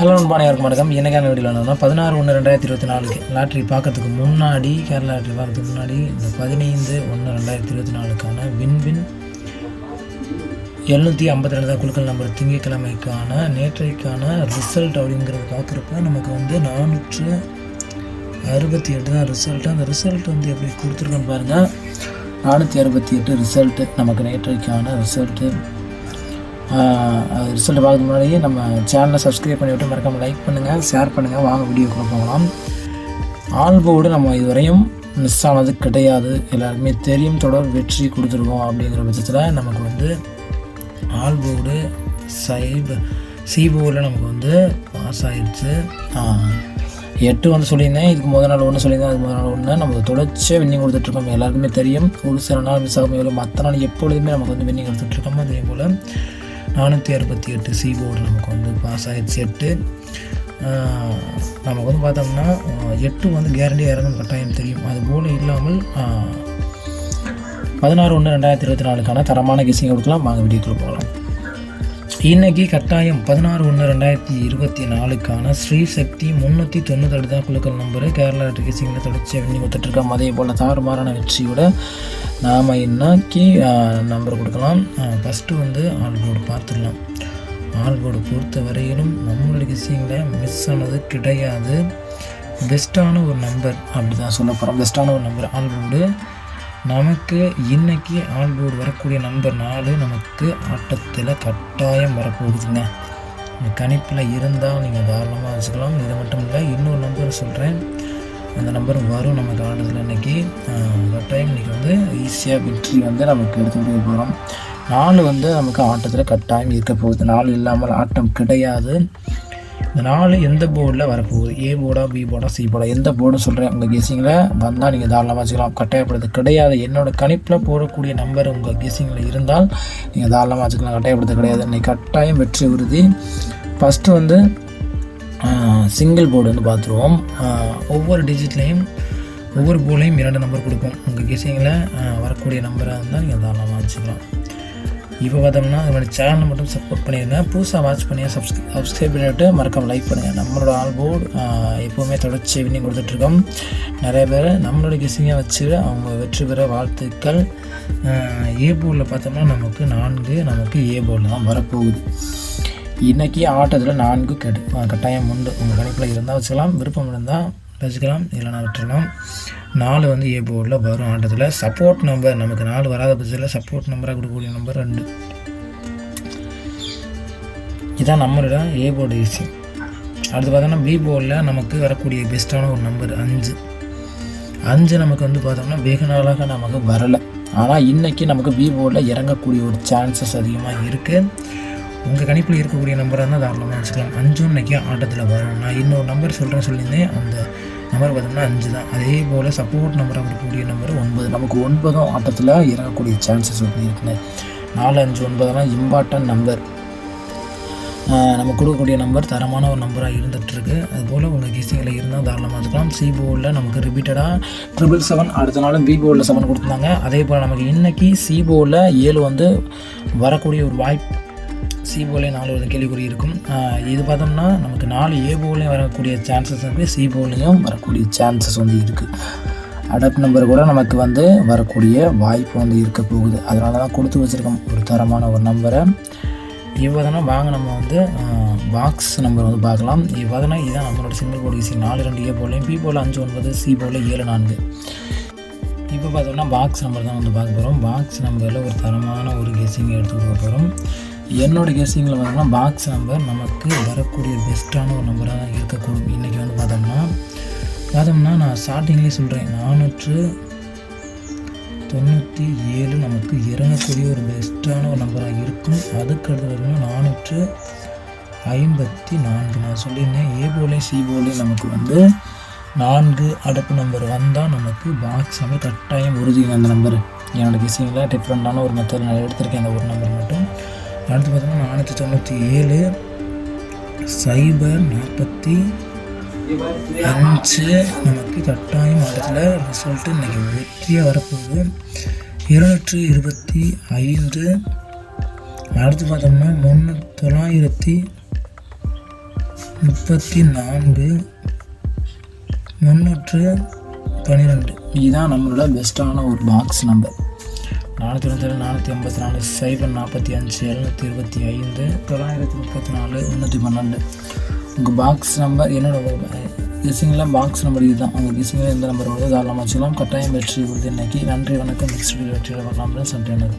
Hello நண்பா, அனைவருக்கும் வணக்கம். என்னைக்கான வீடியோவில் என்னன்னா 16/1/2024 லாட்ரி பார்க்கறதுக்கு முன்னாடி, கேரளா லாட்ரி பார்க்கறதுக்கு முன்னாடி இந்த 15/1/2024க்கான வின்வின் 752 குழுக்கள் நம்பர் திங்கட்கிழமைக்கான நேற்றைக்கான ரிசல்ட் அப்படிங்கிறது பார்க்குறப்ப நமக்கு வந்து 468 தான் ரிசல்ட்டு. அந்த ரிசல்ட் வந்து எப்படி கொடுத்துருக்கோன்னு பாருங்கள். 468 ரிசல்ட்டு நமக்கு நேற்றைக்கான ரிசல்ட்டு. ரிசல்ட் பார்க்கறதுக்கு முன்னாடியே நம்ம சேனலை சப்ஸ்கிரைப் பண்ணிவிட்டு மறக்காமல் லைக் பண்ணுங்கள், ஷேர் பண்ணுங்கள். வாங்க வீடியோக்குள்ளே போகலாம். ஆல் போர்டு நம்ம இதுவரையும் மிஸ் ஆனது கிடையாது, எல்லாருக்குமே தெரியும். தொடர் வெற்றி கொடுத்துருக்கோம். அப்படிங்கிற பட்சத்தில் நமக்கு வந்து ஆல் போர்டு சி போர்டில் நமக்கு வந்து பாஸ் ஆகிடுச்சு. 8 வந்து சொல்லியிருந்தேன், இதுக்கு முதல் நாள் 1 சொல்லியிருந்தேன், அதுக்கு முதல் நாள் 1. நமக்கு தொடர்ச்சியாக வின்னிங் கொடுத்துட்ருக்கோம். எல்லாருக்குமே தெரியும். ஒரு சில நாள் மிஸ் ஆகும், எவ்வளோ மற்ற நாள் எப்பொழுதுமே நமக்கு வந்து வின்னிங் கொடுத்துட்ருக்கோம். அதே போல் 468 சி போர்டு நமக்கு வந்து பாஸ் ஆகிடுச்சு. 8 நமக்கு வந்து பார்த்தோம்னா 8 வந்து கேரண்டியாக இறங்கும் கட்டாயம் தெரியும். அதுபோல் இல்லாமல் 16/1/2024க்கான தரமான கெஸ்ஸிங் கொடுக்கலாம். வாங்க வீடியோக்குள்ளே போகலாம். இன்றைக்கி கட்டாயம் 16/1/2024க்கான ஸ்ரீசக்தி 398 தான் குழுக்கள் நம்பரு. கேரளா கெஸ்ஸிங்கில் தொடர்ச்சியாக வின்னிங் கொடுத்துட்ருக்கோம். அதே போல் தாறுமாறான வெற்றியோட நாம் இன்னைக்கு நம்பர் கொடுக்கலாம். ஃபஸ்ட்டு வந்து ஆல் போர்டு பார்த்துடலாம். ஆல் போர்டு பொறுத்த வரையிலும் நம்மளுடைய கெஸ்ஸிங்கில் மிஸ் ஆனது கிடையாது. பெஸ்ட்டான ஒரு நம்பர் அப்படி தான் சொல்ல போகிறோம். பெஸ்ட்டான ஒரு நம்பர் ஆல் போர்டு. நமக்கு இன்றைக்கி ஆல் போர்டு வரக்கூடிய நம்பர் 4 நமக்கு ஆட்டத்தில் கட்டாயம் வரப்போகுதுங்க. கணிப்பில் இருந்தால் நீங்கள் தாராளமாக வச்சுக்கலாம். இது மட்டும் இல்லை, இன்னொரு நம்பர் சொல்கிறேன், அந்த நம்பர் வரும் நமக்கு ஆட்டத்தில். இன்றைக்கி கட்டாயம் இன்றைக்கி வந்து ஈஸியாக வெற்றி வந்து நமக்கு எடுத்துகிட்டு போகிறோம். 4 வந்து நமக்கு ஆட்டத்தில் கட்டாயம் இருக்க போகுது. 4 இல்லாமல் ஆட்டம் கிடையாது. இந்த 4 எந்த போர்டில் வரப்போகுது? ஏ போர்டா, பி போர்டா, சி போர்டா, எந்த போர்டு சொல்கிறேன். உங்கள் கெஸ்ஸிங்கில் வந்தால் நீங்கள் தாராளமாக வச்சுக்கலாம். கட்டாயப்படுறது கிடையாது. என்னோடய கணிப்பில் போடக்கூடிய நம்பர் உங்கள் கெஸ்ஸிங்கில் இருந்தால் நீங்கள் தாராளமாக வச்சுக்கலாம். கட்டாயப்படுறது கிடையாது. இன்றைக்கி கட்டாயம் வெற்றி உறுதி. ஃபஸ்ட்டு வந்து சிங்கிள் போர்டு வந்து பார்த்துருவோம். ஒவ்வொரு டிஜிட்லேயும் ஒவ்வொரு போர்ட்லேயும் 2 நம்பர் கொடுப்போம். உங்கள் கெஸ்ஸிங்கில் வரக்கூடிய நம்பராக இருந்தால் நீங்கள் தாராளமாக வச்சுக்கலாம். இப்போ பார்த்தோம்னா நம்மளோட சேனலை மட்டும் சப்போர்ட் பண்ணிடுங்க. புதுசாக வாட்ச் பண்ணி சப்ஸ்கிரைப் பண்ணிவிட்டு மறக்காமல் லைக் பண்ணுங்கள். நம்மளோட ஆல் போர்டு எப்போவுமே தொடர்ச்சி வின்னிங் கொடுத்துட்ருக்கோம். நிறைய பேர் நம்மளோட கெஸ்ஸிங்கை வச்சு அவங்க வெற்றி பெற வாழ்த்துக்கள். ஏ போர்டில் பார்த்தோம்னா நமக்கு 4 நமக்கு ஏ போர்டில் தான் வரப்போகுது. இன்றைக்கி ஆட்டத்தில் 4 கட்டாயம் உண்டு. உங்கள் கணிப்பில் இருந்தால் வச்சுக்கலாம், விருப்பம் இருந்தால் வச்சுக்கலாம், இல்லைனா விட்டுருலாம். 4 வந்து ஏ போர்டில் வரும் ஆட்டத்தில். சப்போர்ட் நம்பர் நமக்கு 4 வராத பட்சத்தில் சப்போர்ட் நம்பராக கொடுக்கக்கூடிய நம்பர் 2. இதுதான் நம்மளோட ஏ போர்டு ஈஸி. அடுத்து பார்த்தோம்னா பி போர்டில் நமக்கு வரக்கூடிய பெஸ்ட்டான ஒரு நம்பர் 5 நமக்கு வந்து பார்த்தோம்னா வெகு நாளாக நமக்கு வரலை. ஆனால் இன்றைக்கி நமக்கு பி போர்டில் இறங்கக்கூடிய ஒரு சான்சஸ் அதிகமாக இருக்குது. உங்கள் கணிப்பில் இருக்கக்கூடிய நம்பராக இருந்தால் தாராளமாக வச்சுக்கலாம். 5 இன்றைக்கி ஆட்டத்தில் வரும். நான் இன்னொரு நம்பர் சொல்லியிருந்தேன், அந்த நம்பர் பார்த்தோம்னா 5 தான். அதே போல் சப்போர்ட் நம்பராக இருக்கக்கூடிய நம்பர் 9. நமக்கு 9 ஆட்டத்தில் இறங்கக்கூடிய சான்சஸ் வந்து இருக்குங்க. 4, 5, 9 இம்பார்ட்டன்ட் நம்பர். நம்ம கொடுக்கக்கூடிய நம்பர் தரமான ஒரு நம்பராக இருந்துகிட்ருக்கு. அதுபோல் உங்கள் கெஸ்ஸிங்கில் இருந்தால் தாராளமாக வச்சுக்கலாம். சி போர்டில் நமக்கு ரிப்பீட்டடாக 777, அடுத்த நாளும் பி போர்டில் 7 கொடுத்துருந்தாங்க. அதே போல் நமக்கு இன்றைக்கி சி போர்டில் 7 வந்து வரக்கூடிய ஒரு வாய்ப்பு. சி போர்ட்லேயும் 4 வந்து கேள்விக்குறி இருக்கும். இது பார்த்தோம்னா நமக்கு 4 ஏ போர்ட்லேயும் வரக்கூடிய சான்சஸ் இருக்குது, சி போர்ட்லேயும் வரக்கூடிய சான்சஸ் வந்து இருக்குது. அடப் நம்பர் கூட நமக்கு வந்து வரக்கூடிய வாய்ப்பு வந்து இருக்க போகுது. அதனால தான் கொடுத்து வச்சுருக்கோம் ஒரு தரமான ஒரு நம்பரை. இவ்வளோதானா வாங்க நம்ம வந்து பாக்ஸ் நம்பர் வந்து பார்க்கலாம். இவ்வளோதானா இதுதான் நம்மளோட சிங்கிள் போர்டு ஈஸி. 4, 2 ஏ போர்ட்லேயும், பி போர்டில் 5, 9, சி போர்டில் 7, 4. இப்போ பார்த்தோம்னா பாக்ஸ் நம்பர் தான் வந்து பார்க்க போகிறோம். பாக்ஸ் நம்பரில் ஒரு தரமான ஒரு கெஸ்ஸிங் எடுத்துக்க போகிறோம். என்னோடய கெஸ்ஸிங்கில் பார்த்தோம்னா பாக்ஸ் நம்பர் நமக்கு வரக்கூடிய பெஸ்ட்டான ஒரு நம்பராக தான் இருக்கக்கூடும். இன்றைக்கி வந்து பார்த்தோம்னா நான் ஸ்டார்டிங்லேயே சொல்கிறேன், 497 நமக்கு இறங்கக்கூடிய ஒரு பெஸ்ட்டான ஒரு நம்பராக இருக்கும். அதுக்கடுத்து பார்த்தோம்னா 454 நான் சொல்லியிருந்தேன். ஏ போர்ட்லேயும் சி போர்ட்லேயும் நமக்கு வந்து 4 அடப்பு நம்பர் வந்தால் நமக்கு பாக்ஸ் நம்பர் கட்டாயம் உறுதிங்க. அந்த நம்பர் என்னோடய கெஸ்ஸிங்கில் டிஃப்ரெண்ட்டான ஒரு மெத்தட் நான் எடுத்திருக்கேன், அந்த ஒரு நம்பர் மட்டும். அடுத்து பார்த்தோம்னா 497 045 நமக்கு கட்டாயம் இடத்துல ரிசல்ட்டு இன்றைக்கி வெற்றியாக வரப்போகுது. 225. அடுத்து பார்த்தோம்னா 900 34 312. இதுதான் நம்மளோட பெஸ்ட்டான ஒரு பாக்ஸ் நம்பர். 497 484 045 725 934 312. உங்கள் பாக்ஸ் நம்பர் என்னோட கெஸிங்கில் பாக்ஸ் நம்பர் இதுதான். உங்கள் கெஸிங்கில் எந்த நம்பர் வருதோ தாராளமாக வச்சுக்கலாம். கட்டாயம் வெற்றி உறுதி இன்னைக்கு. நன்றி, வணக்கம். நெக்ஸ்ட் வீடியோ வெற்றியில் வரலாம். சண்டை.